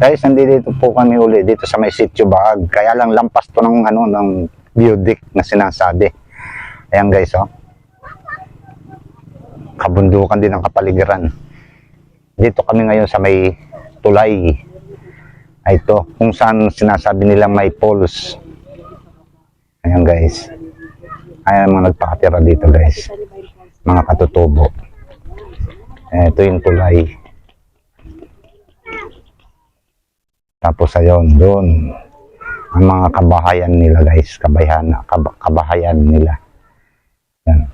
Guys, nandito po kami uli dito sa may Sitio Baag. Kaya lang lampas to ng ng view deck na sinasabi. Ayan guys, oh. Kabundukan din ang kapaligiran. Dito kami ngayon sa may tulay. Ay ito, kung saan sinasabi nila may falls. Ayan guys. Ayan mga nagpakatira dito guys. Mga katutubo. Ito yung tulay. Tapos ayun, doon. Ang mga kabahayan nila guys. Kabahayan nila. Yan.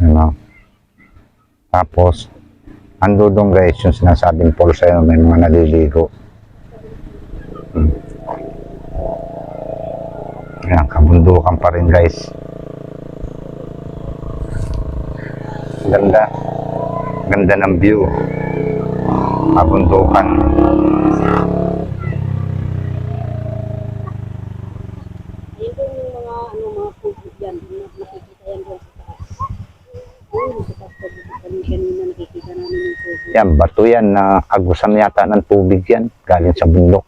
Ano? Tapos, ando doon guys, yung sinasabing falls ayun, may mga naliligo. Ayan, kabundukan pa rin guys. Ganda. Ganda ng view. Kabundukan. Yan, bato yan na agusan yata ng tubig yan. Galing sa bundok.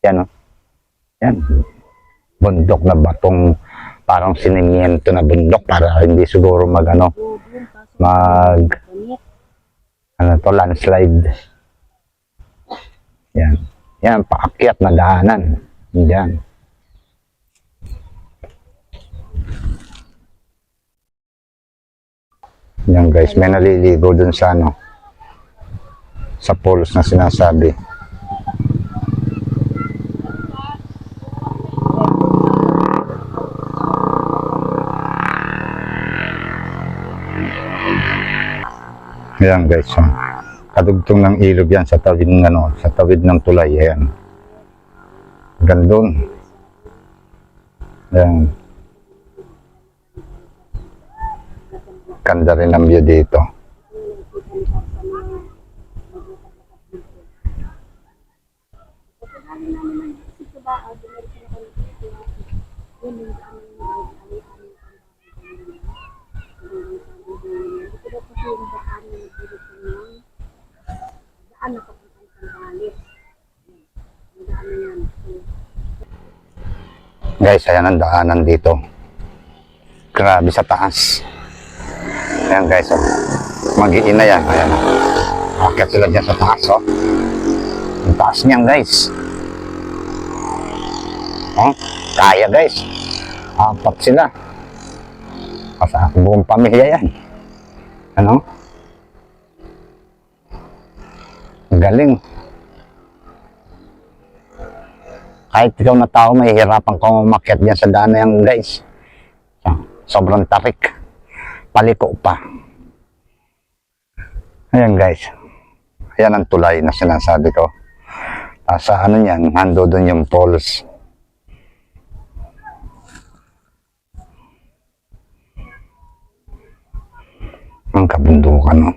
Yan, oh. Yan. Bundok na batong parang sinimiento na bundok para hindi siguro mag landslide. Yan. Yan, paakyat na daanan. Yan. Yan guys, may naliligo dun sa sa falls na sinasabi. Ayan guys, kadugtong ng ilog yan sa tawid ng sa tawid ng tulay. Ayan. Gandun. Ayan. Ganda rin ang view dito. Guys, ayan ang daanan dito. Grabe sa taas. Ayan guys, oh. Mag-iin na yan. Ayan. Akyat sila dyan sa taas, oh. Ang taas niyan guys. Oh, kaya guys. Apat sila. Sa buong pamilya yan. Ano? Galing. Kahit ikaw na tao, mahihirapan kang umakyat dyan sa daan na yan guys. Sobrang tarik. Paliko pa. Ayan guys. Ayan ang tulay na sinasabi ko. Sa ano yan, hando doon yung falls. Ang kabundukan, no?